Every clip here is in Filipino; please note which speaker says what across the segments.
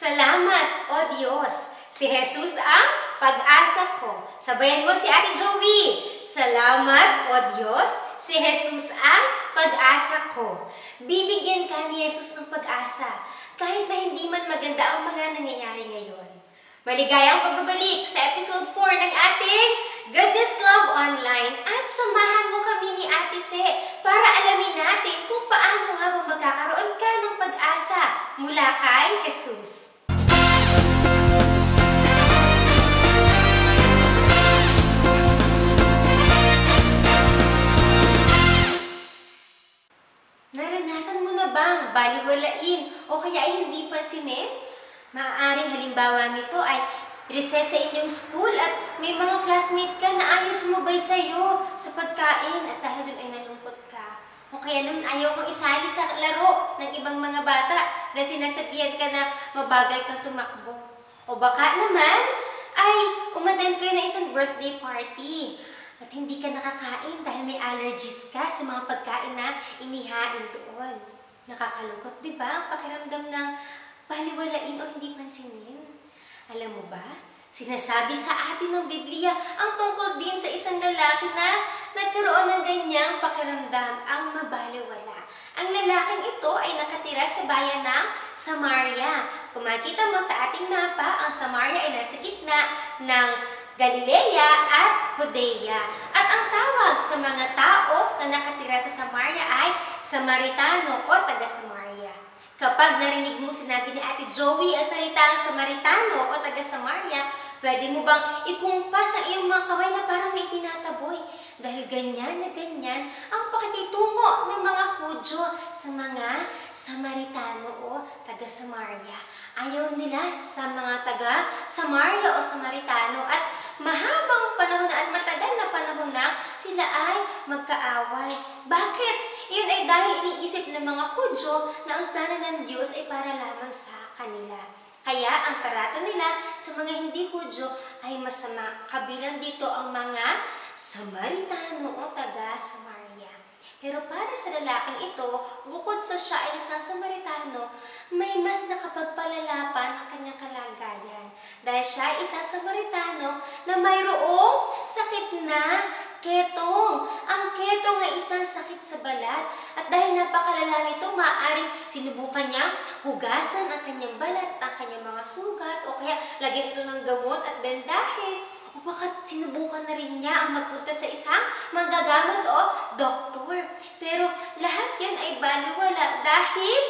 Speaker 1: Salamat, O Diyos! Si Jesus ang pag-asa ko. Sabayan mo si Ate Joey. Salamat, O Diyos! Si Jesus ang pag-asa ko. Bibigyan ka ni Jesus ng pag-asa kahit na hindi man maganda ang mga nangyayari ngayon. Maligayang pagbabalik sa episode 4 ng ating Goodness Club Online at samahan mo kami ni Ate Se para alamin natin kung paano nga ba magkakaroon ka ng pag-asa mula kay Jesus. Naranasan mo na bang baliwalain o kaya ay hindi pansinin? Maaaring halimbawa nito ay recess sa inyong school at may mga classmate ka na ayaw sumubay sa iyo sa pagkain at dahil doon ay nalungkot ka. O kaya naman ayaw kang isali sa laro ng ibang mga bata na sinasabihan ka na mabagal kang tumakbo. O baka naman ay umattend kayo na isang birthday party at hindi ka nakakain dahil may allergies ka sa mga pagkain na inihain doon. Nakakalungkot, di ba? Ang pakiramdam ng baliwalain o hindi pansinin. Alam mo ba, sinasabi sa atin ng Biblia ang tungkol din sa isang lalaki na nagkaroon ng ganyang pakiramdam, ang mabaliwala. Ang lalaking ito ay nakatira sa bayan ng Samaria. Kung makita mo sa ating mapa, ang Samaria ay nasa gitna ng Galilea at Judea. At ang tawag sa mga tao na nakatira sa Samaria ay Samaritano o taga-Samaria. Kapag narinig mo sinabi ni Ate Joey ang salitang Samaritano o taga-Samaria, pwede mo bang ikumpas ang iyong mga kamay na parang may tinataboy? Dahil ganyan na ganyan ang pakikitungo ng mga Hudyo sa mga Samaritano o taga-Samaria. Ayaw nila sa mga taga-Samaria o Samaritano at mahabang panahon na at matagal na panahon na sila ay magkaaway. Bakit? Iyon ay dahil iniisip ng mga Hudyo na ang plano ng Diyos ay para lamang sa kanila. Kaya ang trato nila sa mga hindi Hudyo ay masama. Kabilang dito ang mga Samaritano o taga-Samaria. Pero para sa lalaking ito, bukod sa siya ay isang Samaritano, may mas nakapagpalalapan ang kanyang kalagayan. Dahil siya ay isang Samaritano na mayroong sakit na ketong. Ang ketong ay isang sakit sa balat. At dahil napakalala nito, maaaring sinubukan niyang hugasan ang kanyang balat at ang kanyang mga sugat o kaya lagyan ito ng gamot at bendahe. O baka sinubukan na rin niya ang magpunta sa isang manggagamot o doktor. Pero lahat yan ay baliwala dahil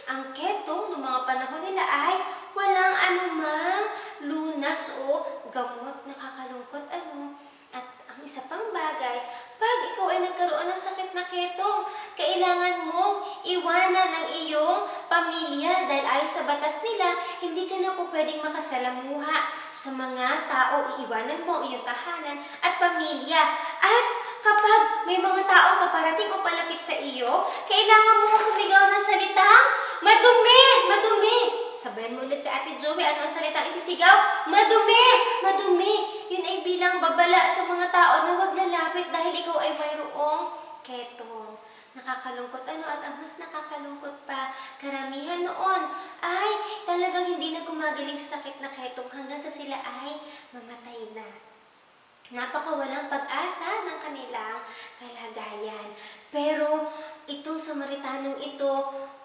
Speaker 1: ang ketong noong mga panahon nila ay walang anumang lunas o gamot. Nakakalungkot ano? At ang isa pang bagay, pag ikaw ay nagkaroon ng sakit na ketong, kailangan mo iwanan ng iyong pamilya dahil ayon sa batas nila, hindi ka na po pwedeng makasalamuha sa mga tao. Iiwanan mo iyong tahanan at pamilya. At kapag may mga tao paparating o palapit sa iyo, kailangan mo sumigaw ng salitang madumi! Madumi! Sabayan mo ulit sa Ate Joey, ano ang salitang isisigaw? Madumi! Madumi! Yun ay bilang babala sa mga tao na wag lalapit dahil ikaw ay mayroong ketong. Nakakalungkot ano at ang mas nakakalungkot pa, karamihan noon ay talagang hindi na gumagaling sa sakit na ketong hanggang sa sila ay mamatay na. Napakawalang pag-asa ng kanilang kalagayan. Pero itong Samaritanong ito,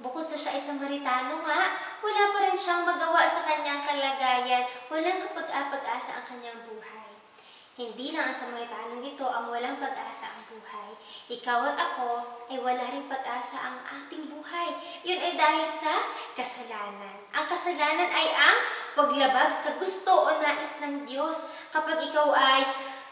Speaker 1: bukod sa siya ay Samaritano nga, wala pa rin siyang magawa sa kanyang kalagayan. Walang kapag-asa ang kanyang buhay. Hindi lang ang Samaritanong ito ang walang pag-asa ang buhay. Ikaw at ako ay wala rin pag-asa ang ating buhay. Yun ay dahil sa kasalanan. Ang kasalanan ay ang paglabag sa gusto o nais ng Diyos. Kapag ikaw ay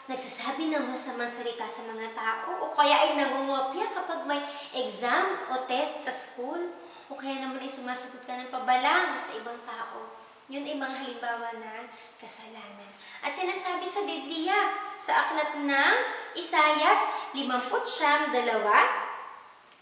Speaker 1: nagsasabi ng masamang salita sa mga tao o kaya ay nangungopia kapag may exam o test sa school o kaya naman ay sumasagot ka ng pabalang sa ibang tao. Yun ay mga halimbawa ng kasalanan. At sinasabi sa Biblia, sa aklat ng Isaias 59:2,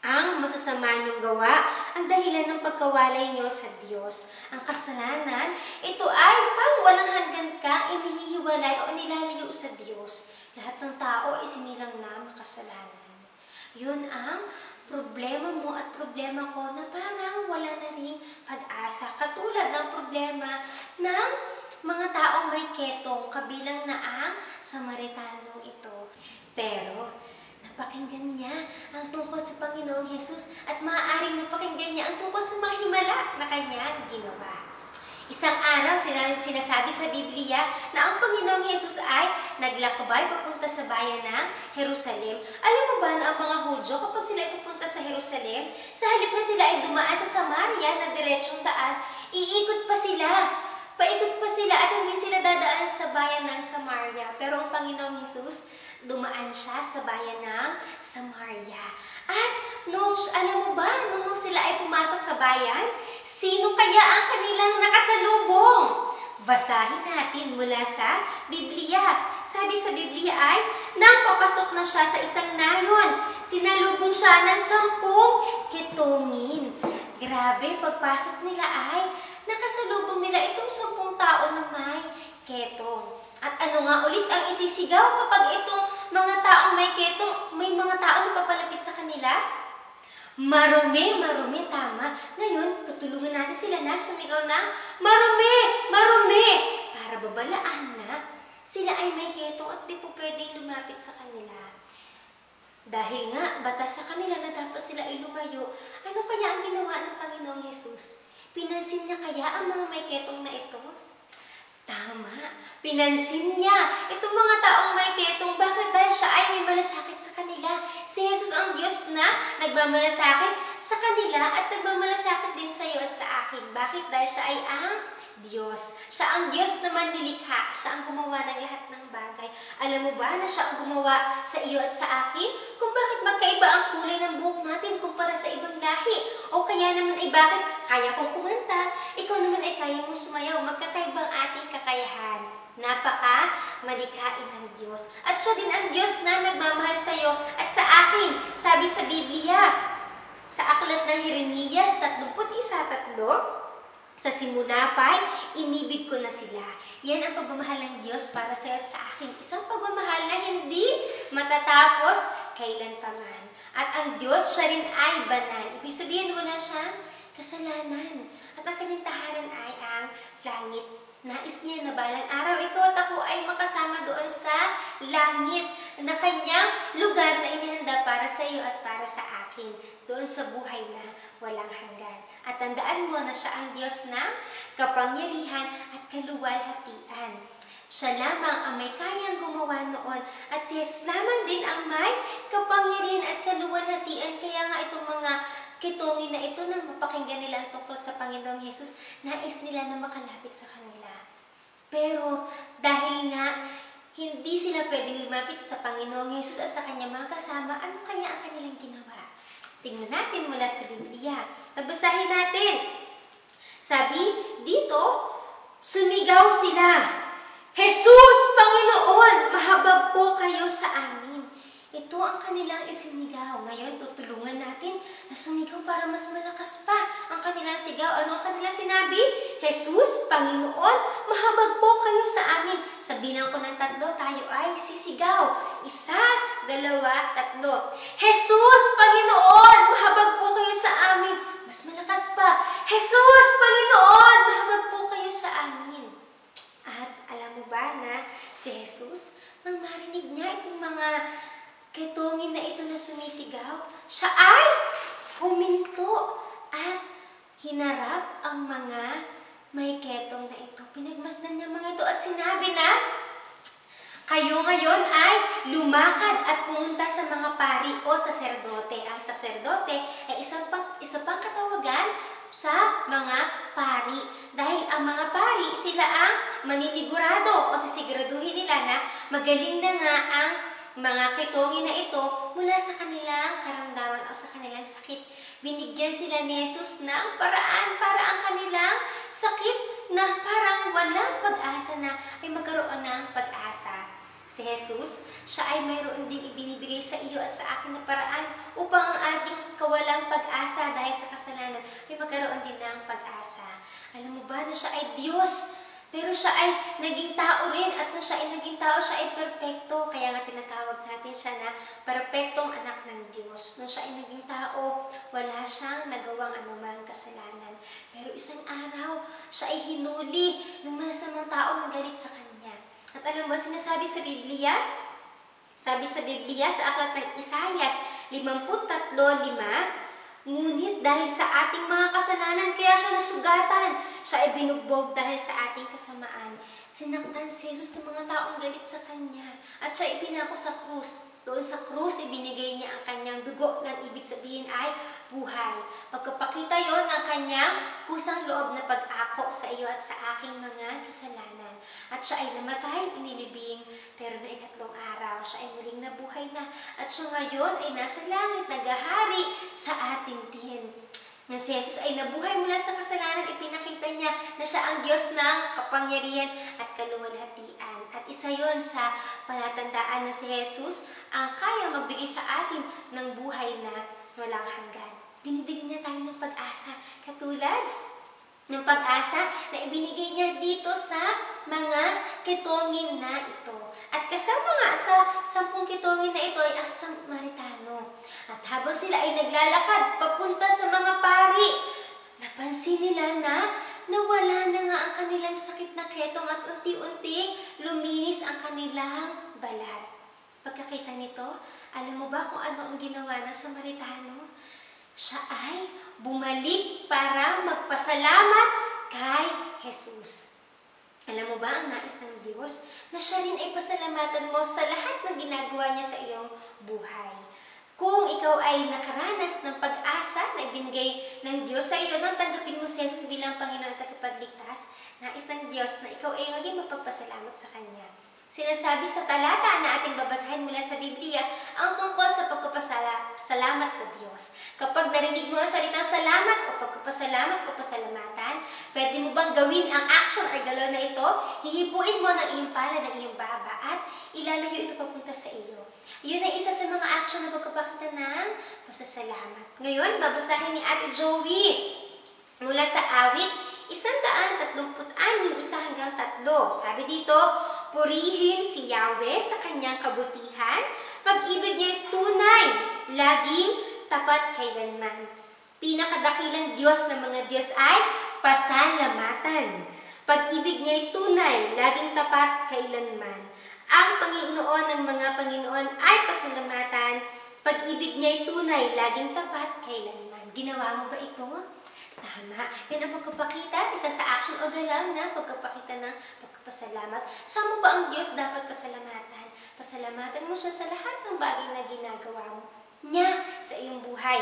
Speaker 1: ang masasama niyong gawa, ang dahilan ng pagkawalay niyo sa Diyos. Ang kasalanan, ito ay pang walang hanggan kang inihihiwalay o inilalayo sa Diyos. Lahat ng tao ay sinilang na makasalanan. Yun ang problema mo at problema ko na parang wala na ring pag-asa. Katulad ng problema ng mga taong may ketong, kabilang na ang Samaritanong ito. Pero, napakinggan niya ang tungkol sa Panginoong Jesus at maaaring napakinggan niya ang tungkol sa mga himala na kanyang ginawa. Isang araw, sinasabi sa Biblia na ang Panginoong Jesus ay naglakbay papunta sa bayan ng Jerusalem. Alam mo ba na ang mga Hudyo, kapag sila ay pupunta sa Jerusalem, sa halip na sila ay dumaan sa Samaria na diretsong daan, iikot pa sila. Paikot pa sila at hindi sila dadaan sa bayan ng Samaria. Pero ang Panginoong Jesus, dumaan siya sa bayan ng Samaria. At alam mo ba, nung sila ay pumasok sa bayan, sino kaya ang kanilang nakasalubong? Basahin natin mula sa Biblia. Sabi sa Biblia ay, nang papasok na siya sa isang nayon, sinalubong siya ng 10 ketongin. Grabe, pagpasok nila ay nakasalubong nila itong 10 tao na may ketong. At ano nga ulit ang isisigaw kapag itong mga taong may ketong, may mga tao na papalapit sa kanila? Marumi, marumi, tama. Ngayon, tutulungan natin sila na sumigaw na, marumi, marumi, para babalaan na sila ay may ketong at di po pwedeng lumapit sa kanila. Dahil nga, batas sa kanila na dapat sila ay lumayo, ano kaya ang ginawa ng Panginoong Jesus? Pinansin niya kaya ang mga may ketong na ito? Tama, pinansin niya itong mga taong may ketong. Bakit? Dahil siya ay may malasakit sa kanila. Si Jesus ang Diyos na nagmamalasakit sa kanila at nagmamalasakit din sa iyo at sa akin. Bakit? Dahil siya ay ang Diyos. Siya ang Diyos na manlilikha. Siya ang gumawa ng lahat ng bagay. Alam mo ba na siya ang gumawa sa iyo at sa akin? Kung bakit magkaiba ang kulay ng buhok natin kumpara sa ibang lahi? O kaya naman ay bakit kaya kong kumanta, ikaw naman ay kaya mong sumayaw. Magkakaibang ating kakayahan. Napaka malikhain ng Diyos. At siya din ang Diyos na nagmamahal sa iyo at sa akin. Sabi sa Biblia, sa aklat ng Jeremias 31:3, sa simula pa'y inibig ko na sila. Yan ang pagmamahal ng Diyos para sa iyo at sa akin. Isang pagmamahal na hindi matatapos kailanpaman. At ang Diyos, siya rin ay banal. Ibig sabihin, wala siyang kasalanan. At ang kanyang tahanan ay ang langit. Nais niya na balang araw, ikaw at ako ay makasama doon sa langit na kanyang lugar na inihanda para sa iyo at para sa akin. Doon sa buhay na walang hanggan. At tandaan mo na siya ang Diyos na kapangyarihan at kaluwalhatian. Siya lamang ang may kayang gumawa noon. At si Jesus lamang din ang may kapangyarihan at kaluwalhatian. Kaya nga itong mga ketongin na ito nang mapakinggan nila ang tungkol sa Panginoong Jesus, nais nila na makalapit sa kanila. Pero dahil nga hindi sila pwedeng lumapit sa Panginoong Jesus at sa kanyang mga kasama, ano kaya ang kanilang ginawa? Tingnan natin mula sa Biblia. Magbasahin natin. Sabi dito, sumigaw sila, Jesus, Panginoon, mahabag po kayo sa amin. Ito ang kanilang isinigaw. Ngayon, tutulungan natin na sumigaw para mas malakas pa ang kanilang sigaw. Ano ang kanilang sinabi? Jesus, Panginoon, mahabag po kayo sa amin. Sa bilang ko ng 3, tayo ay sisigaw. 1, 2, 3. Jesus, Panginoon, mahabag po kayo sa amin. Mas malakas pa. Jesus, Panginoon, mahabag po kayo sa amin. At alam mo ba na si Jesus, nang marinig niya itong mga ketongin na ito na sumisigaw, siya ay huminto at hinarap ang mga may ketong na ito. Pinagmasdan niya mga ito at sinabi na, kayo ngayon ay lumakad at pumunta sa mga pari o saserdote. Ang saserdote ay isa pang katawagan sa mga pari. Dahil ang mga pari, sila ang maninigurado o sisiguraduhin nila na magaling na nga ang mga ketongin na ito mula sa kanilang karamdaman o sa kanilang sakit. Binigyan sila ni Jesus ng paraan para ang kanilang sakit na parang walang pag-asa na ay magkaroon ng pag-asa. Si Jesus, siya ay mayroon din ibinibigay sa iyo at sa akin na paraan upang ang ating kawalang pag-asa dahil sa kasalanan ay magkaroon din ng pag-asa. Alam mo ba na siya ay Diyos? Pero siya ay naging tao rin at nung siya ay naging tao, siya ay perpekto. Kaya nga tinatawag natin siya na perpektong anak ng Diyos. Nung siya ay naging tao, wala siyang nagawang anumang kasalanan. Pero isang araw, siya ay hinuli ng masamang tao na galit sa kanya. At alam mo, sinasabi sa Biblia, sabi sa Biblia, sa aklat ng Isaias 53:5, ngunit dahil sa ating mga kasalanan, kaya siya nasugatan. Siya ay binugbog dahil sa ating kasamaan. Sinaktan si Jesus ng mga taong galit sa kanya. At siya ay pinako sa krus. Doon sa krus, ibinigay niya ang kanyang dugo na ibig sabihin ay buhay. Pagkapakita yon ng kanyang kusang loob na pag-ako sa iyo at sa aking mga kasalanan. At siya ay namatay, inilibing, pero na ikatlong araw, siya ay muling nabuhay na. At siya ngayon ay nasa langit, naghahari sa ating din. Nang si Jesus ay nabuhay mula sa kasalanan, ipinakita niya na siya ang Diyos ng kapangyarihan at kaluwalhatian. At isa yon sa palatandaan na si Jesus ang kaya magbigay sa atin ng buhay na walang hanggan. Binibigyan niya tayo ng pag-asa, katulad ng pag-asa na ibinigay niya dito sa mga kitongin na ito. At kasama nga sa 10 kitongin na ito ay ang Samaritano. At habang sila ay naglalakad papunta sa mga pari, napansin nila na nawala na nga ang kanilang sakit na ketong at unti-unti luminis ang kanilang balat. Pagkakita nito, alam mo ba kung ano ang ginawa ng Samaritano? Siya ay bumalik para magpasalamat kay Jesus. Alam mo ba ang nais ng Diyos? Na siya rin ay pasalamatan mo sa lahat ng ginagawa niya sa iyong buhay. Kung ikaw ay nakaranas ng pag-asa na ibinigay ng Diyos sa iyo nang tanggapin mo si Jesus bilang Panginoon at tagapagligtas, nais ng Diyos na ikaw ay maging mapagpasalamat sa Kanya. Sinasabi sa talata na ating babasahin mula sa Biblia ang tungkol sa pagpapasalamat sa Diyos. Kapag narinig mo ang salitang salamat o pagpapasalamat o pasalamatan, pwede mo bang gawin ang action or galaw na ito? Hihipuin mo ng iyong palad ng iyong baba at ilalayo ito papunta sa iyo. Yun ay isa sa mga action na pagpapakita ng pasasalamat. Ngayon, babasahin ni Ate Joey mula sa awit 136:1-3. Sabi dito, purihin si Yahweh sa kanyang kabutihan, pag-ibig niya'y tunay, laging tapat kailanman. Pinakadakilang Diyos ng mga Diyos ay pasalamatan. Pag-ibig niya'y tunay, laging tapat kailanman. Ang Panginoon ng mga Panginoon ay pasalamatan. Pag-ibig niya'y tunay, laging tapat kailanman. Ginawa mo ba ito? Tama. Yan ang pagkapakita, isa sa action o galaw na pagkapakita ng pagkapasalamat. Saan mo ba ang Diyos dapat pasalamatan? Pasalamatan mo siya sa lahat ng bagay na ginagawa mo niya sa iyong buhay.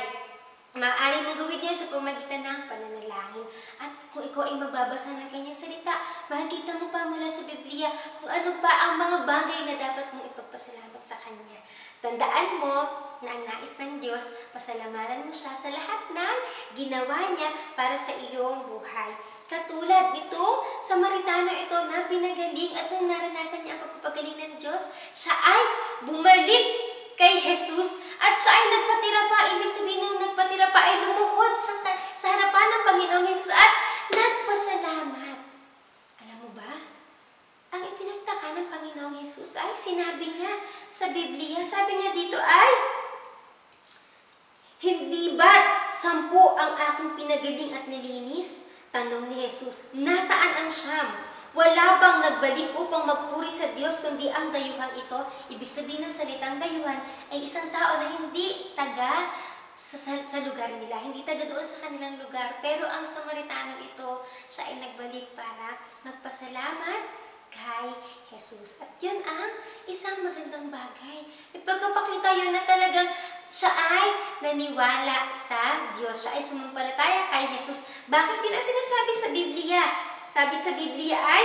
Speaker 1: Maaari mong gawin niya sa pamagitan ng pananalangin. At kung ikaw ay magbabasa ng kanyang salita, makikita mo pa mula sa Biblia kung ano pa ang mga bagay na dapat mong ipagpasalamat sa Kanya. Tandaan mo na ang nais ng Diyos, pasalamatan mo siya sa lahat ng ginawa niya para sa iyong buhay. Katulad nito, Samaritano ito na pinagaling at nung naranasan niya ang pagpapagaling ng Diyos, siya ay bumalik kay Jesus at siya ay nagpatira pa. Ibig sabihin nung nagpatira pa ay lumuhod sa harapan ng Panginoong Jesus at nagpasalamat. Alam mo ba? Ang ipinagtaka ng Panginoong Jesus ay sinabi niya sa Biblia, sabi niya dito ay, hindi ba't 10 ang aking pinagaling at nilinis? Tanong ni Jesus, nasaan ang 9? Wala bang nagbalik upang magpuri sa Diyos kundi ang dayuhang ito? Ibig sabihin ng salitang dayuhan ay isang tao na hindi taga sa lugar nila, hindi taga doon sa kanilang lugar. Pero ang Samaritano ito, siya ay nagbalik para magpasalamat kay Jesus. At yun ang isang magandang bagay. Ipagkapakita yun na talagang siya ay naniwala sa Diyos. Siya ay sumampalataya kay Jesus. Bakit yun ang sinasabi sa Biblia? Sabi sa Biblia ay,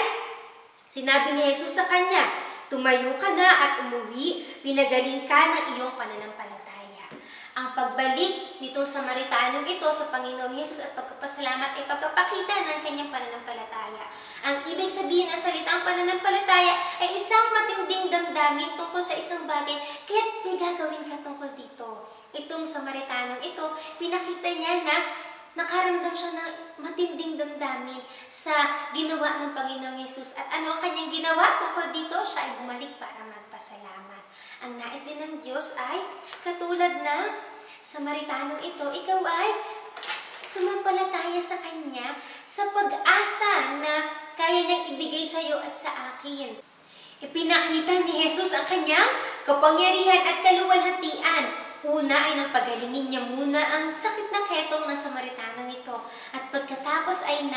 Speaker 1: sinabi ni Jesus sa kanya, tumayo ka na at umuwi, pinagaling ka ng iyong pananampalataya. Ang pagbalik nito sa Samaritanong ito sa Panginoong Jesus at pagpapasalamat ay pagkapakita ng kanyang pananampalataya. Ang ibig sabihin ng salitang pananampalataya ay isang matinding damdamin tungkol sa isang bagay, kaya't may gagawin ka tungkol dito. Itong Samaritanong ito, pinakita niya na nakaramdam siya ng matinding damdamin sa ginawa ng Panginoong Yesus. At ano ang kanyang ginawa? Kung dito, siya ay bumalik para magpasalamat. Ang nais din ng Diyos ay katulad na Samaritanong ito, ikaw ay sumampalataya sa Kanya sa pag-asa na kaya niyang ibigay sa iyo at sa akin. Ipinakita ni Jesus ang kanyang kapangyarihan at kaluwalhatian. Una ay nang pagalingin niya muna ang sakit na ketong ng Samaritano nito. At pagkatapos ay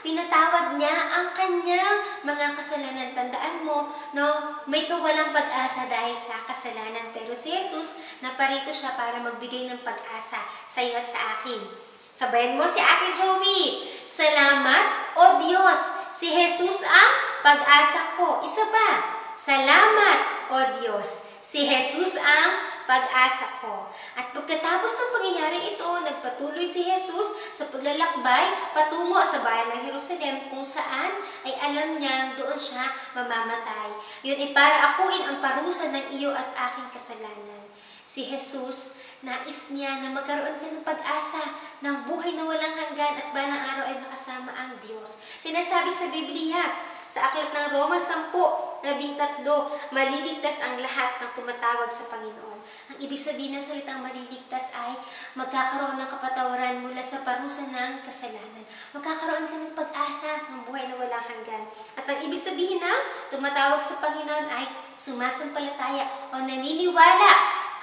Speaker 1: pinatawad niya ang kanyang mga kasalanan. Tandaan mo, no, may kawalang pag-asa dahil sa kasalanan. Pero si Jesus, naparito siya para magbigay ng pag-asa sa iyo at sa akin. Sabayan mo si Ate Joey. Salamat, O Diyos. Si Jesus ang pag-asa ko. Isa pa. Salamat, O Diyos. Si Jesus ang pag-asa ko. At pagkatapos ng pangyayaring ito, nagpatuloy si Jesus sa paglalakbay patungo sa bayan ng Jerusalem kung saan ay alam niyang doon siya mamamatay. Yun ay para akuin ang parusa ng iyo at aking kasalanan. Si Jesus, nais niya na magkaroon ka ng pag-asa ng buhay na walang hanggan at balang araw ay makasama ang Diyos. Sinasabi sa Biblia, sa aklat ng Roma 10:13, maliligtas ang lahat ng tumatawag sa Panginoon. Ang ibig sabihin ng salitang maliligtas ay magkakaroon ng kapatawaran mula sa parusa ng kasalanan. Magkakaroon ka ng pag-asa ng buhay na walang hanggan. At ang ibig sabihin ng tumatawag sa Panginoon ay sumasampalataya o naniniwala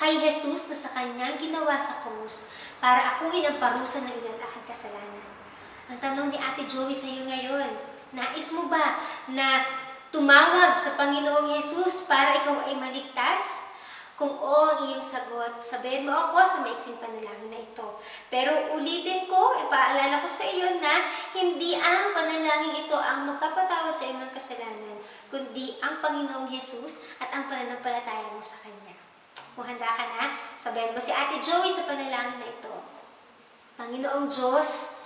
Speaker 1: kay Jesus na sa kanyang ginawa sa krus para akuin ang parusa ng iyong aking kasalanan. Ang tanong ni Ate Joey sa iyo ngayon, nais mo ba na tumawag sa Panginoong Jesus para ikaw ay maligtas? Kung oo ang iyong sagot, sabihin mo ako sa maiksing panalangin na ito. Pero ulitin ko, ipaalala ko sa iyo na hindi ang panalangin ito ang magpapatawad sa iyong kasalanan, kundi ang Panginoong Jesus at ang pananampalataya mo sa Kanya. Kung handa ka na, sabihin mo si Ate Joey sa panalangin na ito. Panginoong Diyos,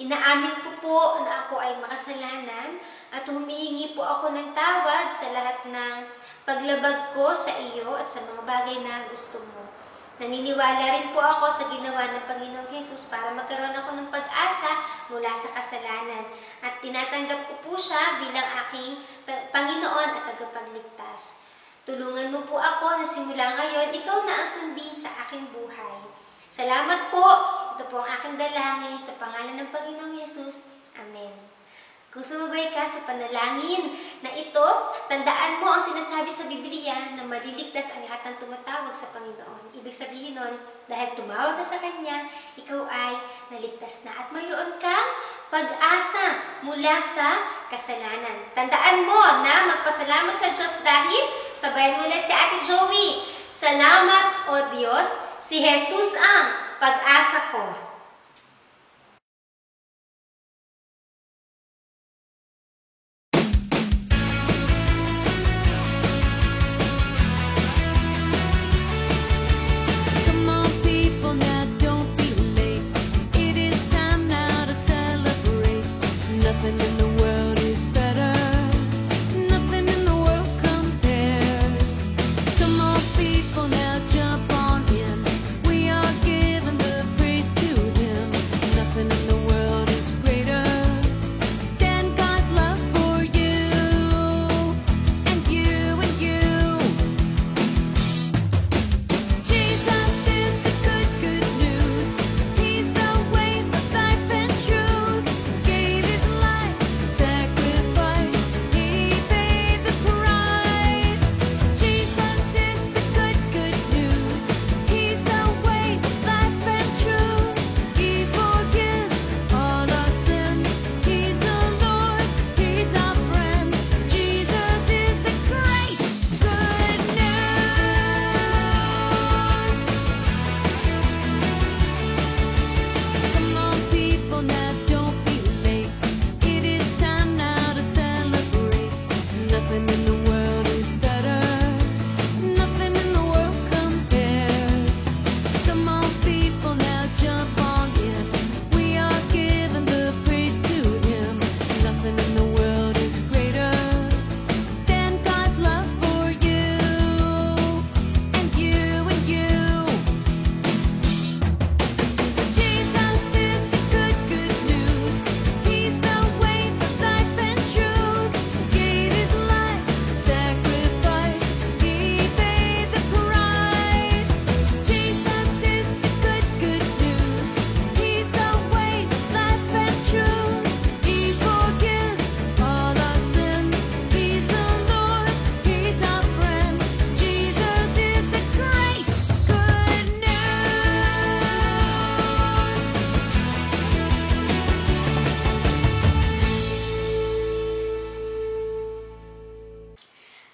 Speaker 1: inaamin ko po na ako ay makasalanan at humihingi po ako ng tawad sa lahat ng paglabag ko sa iyo at sa mga bagay na gusto mo. Naniniwala rin po ako sa ginawa ng Panginoong Jesus para magkaroon ako ng pag-asa mula sa kasalanan at tinatanggap ko po siya bilang aking Panginoon at tagapagligtas. Tulungan mo po ako na simula ngayon, ikaw na ang sundin sa aking buhay. Salamat po. Ito po ang aking dalangin sa pangalan ng Panginoong Jesus. Amen. Kung sumabay ka sa panalangin na ito, tandaan mo ang sinasabi sa Biblia na maliligtas ang lahat ng tumatawag sa Panginoon. Ibig sabihin nun, dahil tumawag ka sa Kanya, ikaw ay naligtas na. At mayroon kang pag-asa mula sa kasalanan. Tandaan mo na magpasalamat sa Diyos dahil sabayan mo lang si Ate Joey. Salamat, O Diyos, si Jesus ang pag-asa ko.
Speaker 2: Come on, people, now jump on in. We are giving the praise to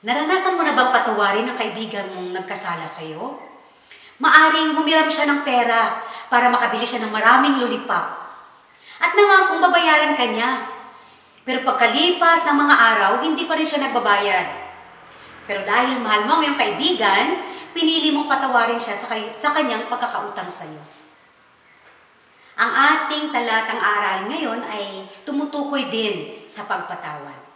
Speaker 2: Naranasan mo na bang patawarin ang kaibigan mong nagkasala sa'yo? Maaring humiram siya ng pera para makabili siya ng maraming lollipop. At nangakong babayaran ka niya. Pero pagkalipas ng mga araw, hindi pa rin siya nagbabayad. Pero dahil mahal mo ang iyong kaibigan, pinili mong patawarin siya sa kanyang pagkakautang sa'yo. Ang ating talatang aralin ngayon ay tumutukoy din sa pagpatawad.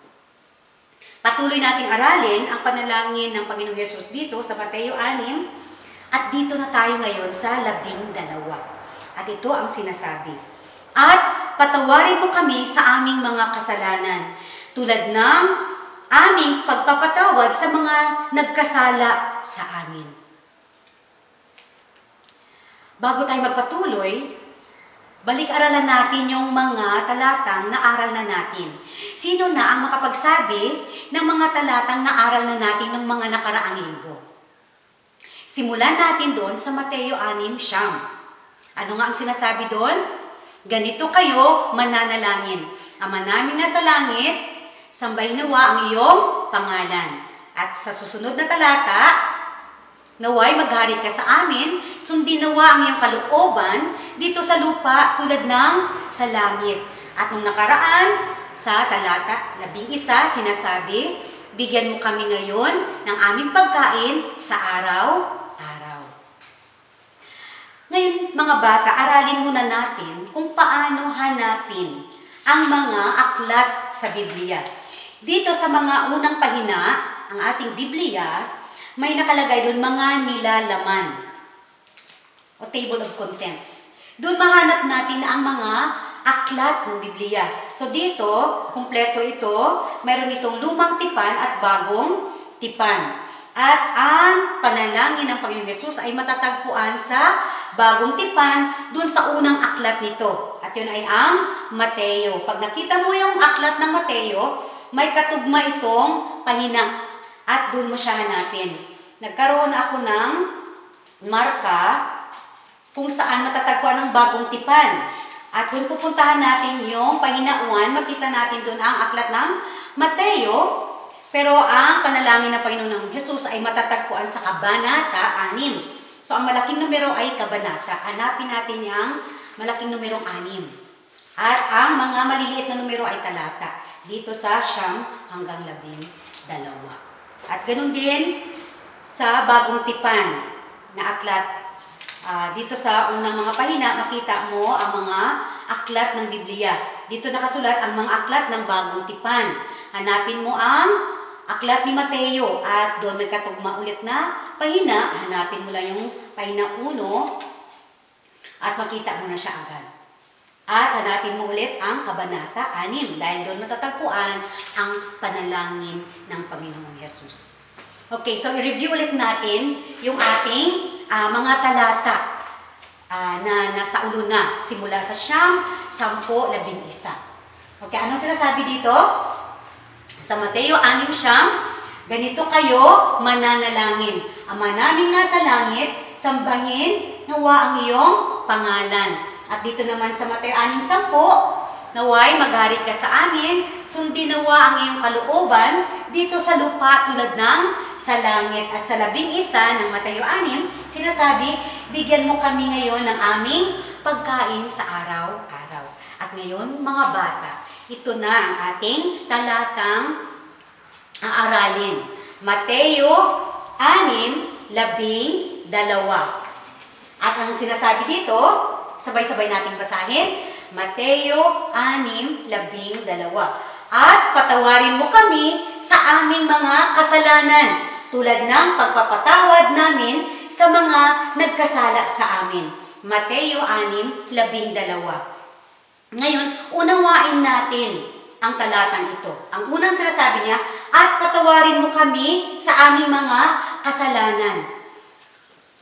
Speaker 2: Patuloy nating aralin ang panalangin ng Panginoong Hesus dito sa Mateo 6 at dito na tayo ngayon sa 12. At ito ang sinasabi. At patawarin mo kami sa aming mga kasalanan tulad ng aming pagpapatawad sa mga nagkasala sa amin. Bago tayo magpatuloy, balik-aralan natin yung mga talatang naaral na natin. Sino na ang makapagsabi ng mga talatang naaral na natin ng mga nakaraang linggo? Simulan natin doon sa Mateo 6:9. Ano nga ang sinasabi doon? Ganito kayo mananalangin. Ama namin na sa langit, sambahin nawa ang iyong pangalan. At sa susunod na talata, naway maghari ka sa amin, sundin nawa ang iyong kalooban dito sa lupa tulad ng sa langit. At nung nakaraan, sa talata 11, sinasabi, bigyan mo kami ngayon ng aming pagkain sa araw-araw. Ngayon, mga bata, aralin muna natin kung paano hanapin ang mga aklat sa Biblia. Dito sa mga unang pahina, ang ating Biblia, may nakalagay doon mga nilalaman o table of contents. Doon mahanap natin na ang mga aklat ng Biblia. So dito, kumpleto ito, mayroon itong lumang tipan at bagong tipan. At ang panalangin ng Panginoong Hesus ay matatagpuan sa bagong tipan dun sa unang aklat nito. At yun ay ang Mateo. Pag nakita mo yung aklat ng Mateo, may katugma itong pahina. At dun mo siya hanapin. Nagkaroon ako ng marka kung saan matatagpuan ang bagong tipan. At kung pupuntahan natin yung pahina 1, makita natin doon ang aklat ng Mateo. Pero ang panalangin ng Panginoon ng Hesus ay matatagpuan sa kabanata 6. So ang malaking numero ay kabanata. Hanapin natin yung malaking numerong 6. At ang mga maliliit na numero ay talata. Dito sa 9 hanggang 12. At ganun din sa bagong tipan na aklat. Dito sa unang mga pahina, makita mo ang mga aklat ng Biblia. Dito nakasulat ang mga aklat ng bagong tipan. Hanapin mo ang aklat ni Mateo at doon may katugma ulit na pahina. Hanapin mo lang yung pahina 1 at makita mo na siya agad. At hanapin mo ulit ang kabanata 6 dahil doon matatagpuan ang panalangin ng Panginoong Hesus. Okay, so i-review ulit natin yung ating mga talata na nasa ulo na. Simula sa 9, 10, 11. Okay, anong sinasabi dito? Sa Mateo 6:9, ganito kayo mananalangin. Ama naming nasa langit, sambahin nawa ang iyong pangalan. At dito naman sa Mateo 6:10, naway maghari ka sa amin, sundin nawa ang iyong kalooban dito sa lupa tulad ng sa langit. At sa 11 ng Mateo 6, sinasabi, bigyan mo kami ngayon ng aming pagkain sa araw-araw. At ngayon, mga bata, ito na ang ating talatang aaralin. Mateo 6:12. At ang sinasabi dito, sabay-sabay nating basahin, Mateo 6:12. At patawarin mo kami sa aming mga kasalanan, tulad ng pagpapatawad namin sa mga nagkasala sa amin. Mateo 6:12. Ngayon, unawain natin ang talatang ito. Ang unang sinasabi niya, at patawarin mo kami sa aming mga kasalanan.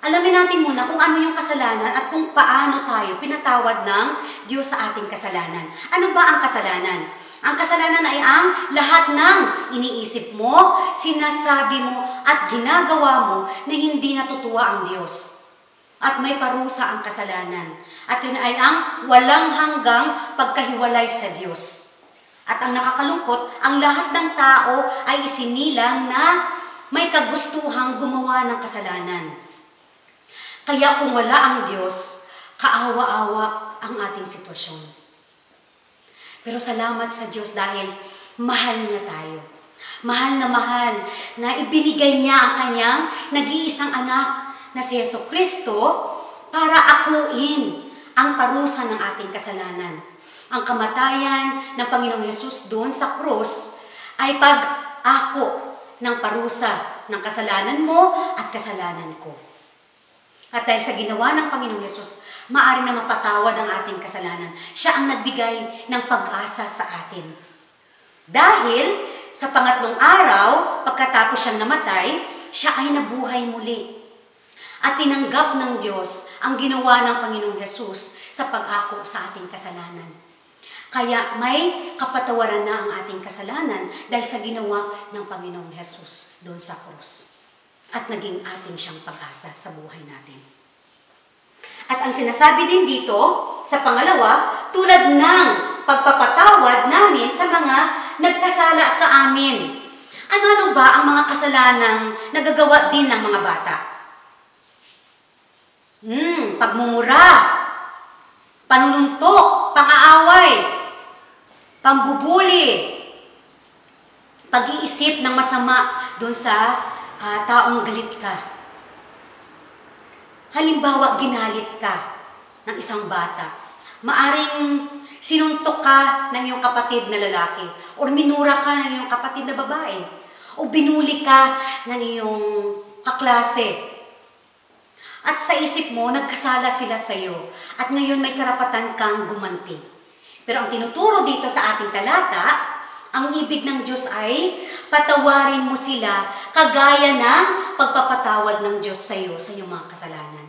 Speaker 2: Alamin natin muna kung ano yung kasalanan at kung paano tayo pinatawad ng Diyos sa ating kasalanan. Ano ba ang kasalanan? Ang kasalanan ay ang lahat ng iniisip mo, sinasabi mo, at ginagawa mo na hindi natutuwa ang Diyos. At may parusa ang kasalanan. At yun ay ang walang hanggang pagkahiwalay sa Diyos. At ang nakakalungkot, ang lahat ng tao ay isinilang na may kagustuhang gumawa ng kasalanan. Kaya kung wala ang Diyos, kaawa-awa ang ating sitwasyon. Pero salamat sa Diyos dahil mahal niya tayo. Mahal na ibinigay niya ang kanyang nag-iisang anak na si Jesucristo para akuin ang parusa ng ating kasalanan. Ang kamatayan ng Panginoong Hesus doon sa krus ay pag-ako ng parusa ng kasalanan mo at kasalanan ko. At dahil sa ginawa ng Panginoong Hesus, maaari na mapatawad ang ating kasalanan. Siya ang nagbigay ng pag-asa sa atin. Dahil sa pangatlong araw, pagkatapos siyang namatay, siya ay nabuhay muli. At tinanggap ng Diyos ang ginawa ng Panginoong Hesus sa pag-ako sa ating kasalanan. Kaya may kapatawaran na ang ating kasalanan dahil sa ginawa ng Panginoong Hesus doon sa krus. At naging ating siyang pag-asa sa buhay natin. At ang sinasabi din dito, sa pangalawa, tulad ng pagpapatawad namin sa mga nagkasala sa amin. Ano ba ang mga kasalanang nagagawa din ng mga bata? Pagmumura, panununtok, pang-aaway, pambubuli, pag-iisip ng masama doon sa taong galit ka. Halimbawa, ginalit ka ng isang bata. Maaring sinuntok ka ng iyong kapatid na lalaki, o minura ka ng iyong kapatid na babae, o binuli ka ng iyong kaklase. At sa isip mo, nagkasala sila sa iyo, at ngayon may karapatan kang gumanti. Pero ang tinuturo dito sa ating talata, ang ibig ng Diyos ay patawarin mo sila kagaya ng pagpapatawad ng Diyos sa iyo sa iyong mga kasalanan.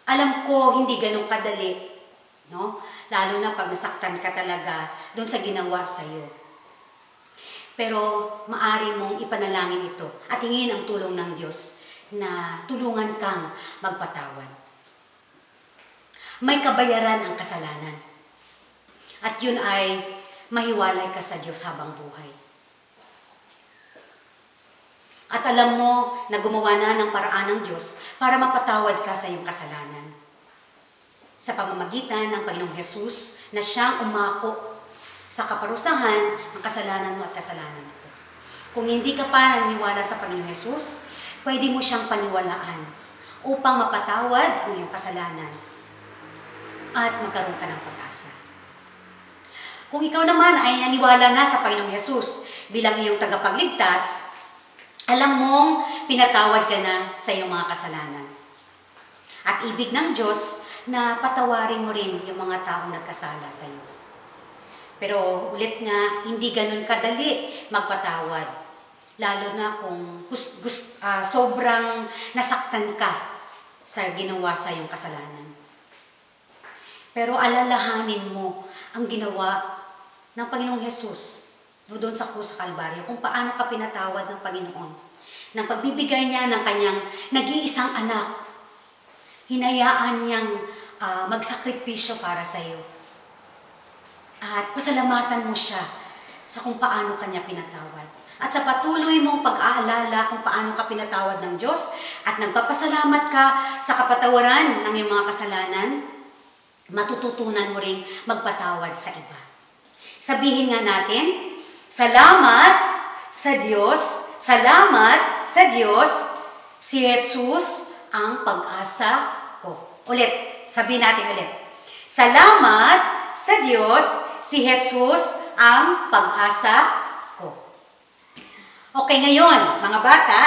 Speaker 2: Alam ko, hindi ganun kadali, no? Lalo na pag nasaktan ka talaga doon sa ginawa sa iyo. Pero maari mong ipanalangin ito at hingin ang tulong ng Diyos na tulungan kang magpatawad. May kabayaran ang kasalanan. At yun ay mahiwalay ka sa Diyos habang buhay. At alam mo na gumawa na ng paraan ng Diyos para mapatawad ka sa iyong kasalanan. Sa pamamagitan ng Panginoong Hesus na siyang umako sa kaparusahan ng kasalanan mo at kasalanan ko. Kung hindi ka pa naniniwala sa Panginoong Hesus, pwede mo siyang paniwalaan upang mapatawad ang iyong kasalanan at magkaroon ka ng pag-asa. Kung ikaw naman ay naniwala na sa Panginoong Hesus bilang iyong tagapagligtas, alam mong pinatawad ka na sa iyong mga kasalanan. At ibig ng Diyos na patawarin mo rin yung mga taong nagkasala sa iyo. Pero ulit nga, hindi ganun kadali magpatawad. Lalo na kung sobrang nasaktan ka sa ginawa sa iyong kasalanan. Pero alalahanin mo ang ginawa ng Panginoong Hesus doon sa krus sa Kalbaryo, kung paano ka pinatawad ng Panginoon. Nang pagbibigay niya ng kanyang nag-iisang anak, hinayaan niyang magsakripisyo para sa iyo. At pasalamatan mo siya sa kung paano kanya pinatawad. At sa patuloy mong pag-aalala kung paano ka pinatawad ng Diyos at nagpapasalamat ka sa kapatawaran ng iyong mga kasalanan, matututunan mo rin magpatawad sa iba. Sabihin nga natin, salamat sa Diyos, salamat sa Diyos, si Jesus ang pag-asa ko. Ulit, sabihin natin ulit. Salamat sa Diyos, si Jesus ang pag-asa ko. Okay, ngayon, mga bata,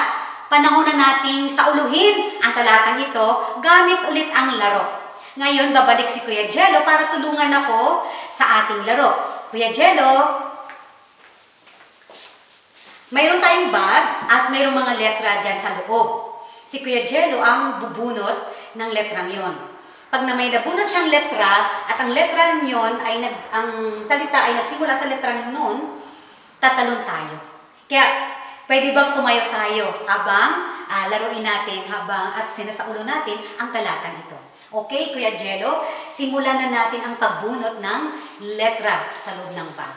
Speaker 2: panahon na nating sauluhin ang talatang ito gamit ulit ang laro. Ngayon, babalik si Kuya Jello para tulungan ako sa ating laro. Kuya Jello, mayroon tayong bag at mayroong mga letra dyan sa loob. Si Kuya Jello ang bubunot ng letrang yon. Pag na may nabunot siyang letra at ang letrang yon ay ang salita ay nagsimula sa letrang nun, tatalon tayo. Kaya pwede bang tumayo tayo habang laruin natin at sinasaulo natin ang talatang ito. Okay, Kuya Jello, simulan na natin ang pagbunot ng letra sa loob ng bag.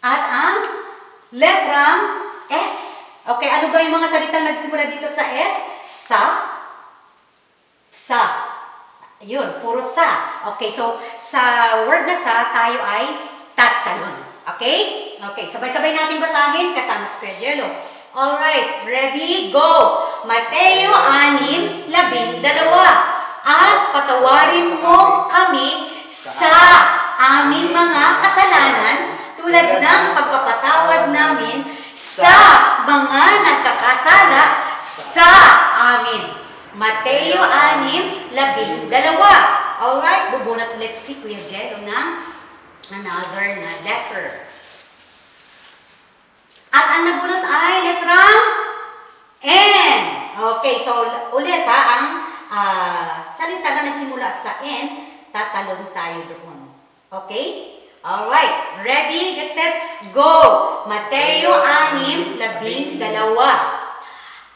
Speaker 2: At ang Letrang S. Okay, ano ba yung mga salitang nagsimula dito sa S? Sa. Ayun, puro sa. Okay, so sa word na sa, tayo ay tatalon. Okay? Okay, sabay-sabay natin basahin kasama si Kuya Jello. Alright, ready, go! Mateo 6:12. At patawarin mo kami sa aming mga kasalanan tulad ng pagpapatawad namin sa mga nagkakasala sa amin. Mateo 6:12. Alright, bubunot ulit si Kuya Jello ng another na letter. At ang nabunot ay letrang N. Okay, so ulit ha, ang salita na nagsimula sa N, tatalon tayo doon. Okay? Alright, ready, get set, go! Mateo 6:12.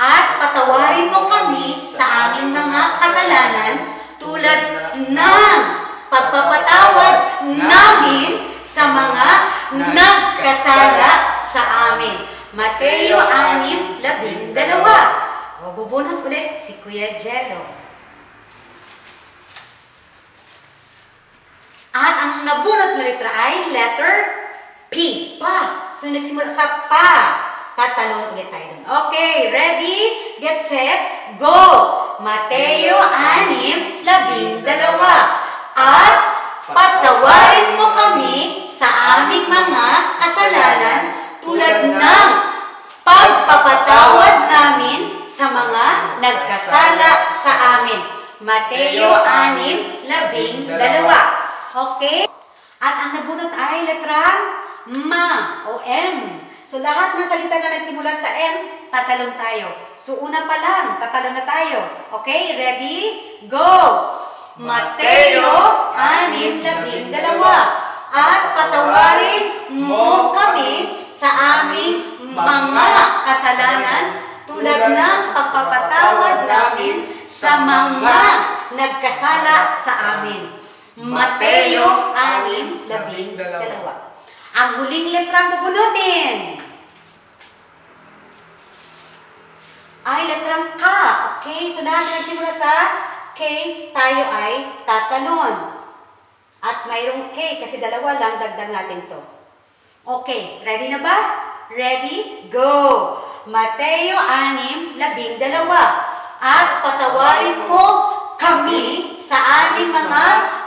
Speaker 2: At patawarin mo kami sa aming mga kasalanan tulad ng pagpapatawad namin sa mga nagkasala sa amin. Mateo 6:12. O, bubunot ulit si Kuya Jello. At ang nabunot na letra ay letter P. Pa. So, nagsimula sa pa. Tatalon ulit tayo dun. Okay, ready? Get set, go! Mateo 6:12. At patawarin mo kami sa aming mga kasalanan tulad ng pagpapatawad namin sa mga nagkasala sa amin. Mateo 6:12. Okay? At ang nabunot ay letrang ma o M. So, lahat ng salita na nagsimula sa M, tatalon tayo. So, una pa lang, tatalon na tayo. Okay? Ready? Go! Mateo 6:12. At patawarin mo kami sa aming mga kasalanan tulad ng pagpapatawad namin sa mga nagkasala sa amin. Mateo 6:12. Ang huling letrang bubunutin ay letrang K. Okay? So, lahat na nagsimula sa K, tayo ay tatalon. At mayroong K kasi dalawa lang, dagdag natin to. Okay, ready na ba? Ready? Go! Mateo 6:12. At patawarin mo kami sa aming mga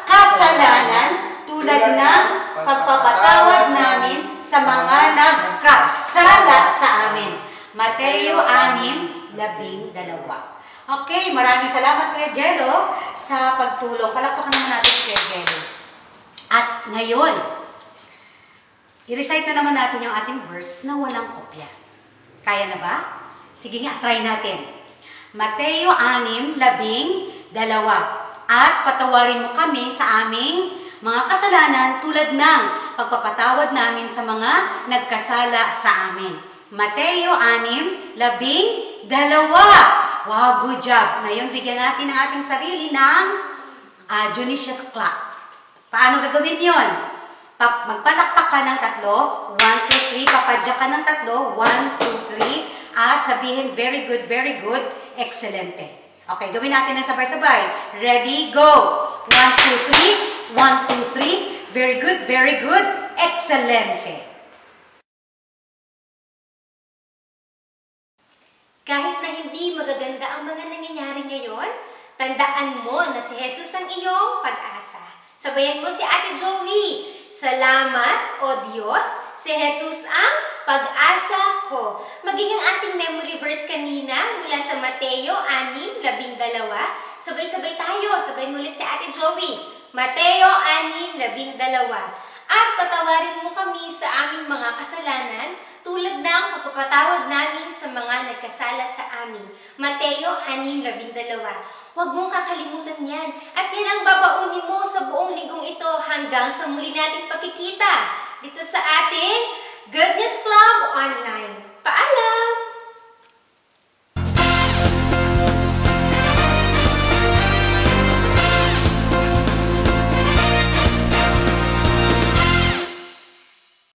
Speaker 2: kasalanan tulad ng pagpapatawad namin sa mga nagkasala sa amin. Mateo 6:12. Okay, maraming salamat Kuya Jello sa pagtulong. Palakpakan naman natin Kuya Jello. At ngayon, i-recite na naman natin yung ating verse na walang kopya. Kaya na ba? Sige nga, try natin. Mateo 6:12. At patawarin mo kami sa aming mga kasalanan tulad ng pagpapatawad namin sa mga nagkasala sa amin. Mateo 6:12. Wow, good job. Ngayon, bigyan natin ang ating sarili ng Dionysius clap. Paano gagawin yon? Magpalakpak ka ng 3. 1, 2, 3. Papadyak ka ng 3. 1, 2, 3. At sabihin, very good, excelente. Okay, gawin natin ng sabay-sabay. Ready, go! 1, 2, 3. 1, 2, 3. Very good, excelente.
Speaker 1: Kahit na hindi magaganda ang mga nangyayari ngayon, tandaan mo na si Jesus ang iyong pag-asa. Sabayan mo si Ate Joey. Salamat, O Diyos, si Jesus ang pag-asa ko. Maging ang ating memory verse kanina mula sa Mateo 6:12. Sabay-sabay tayo. Sabay mo ulit si Ate Joey. Mateo 6:12. At patawarin mo kami sa aming mga kasalanan tulad ng pagpapatawad namin sa mga nagkasala sa amin. Mateo 6:12. Huwag mong kakalimutan yan. At yan ang babaunin mo sa buong linggong ito hanggang sa muli nating pagkikita dito sa ating Goodness Club Online.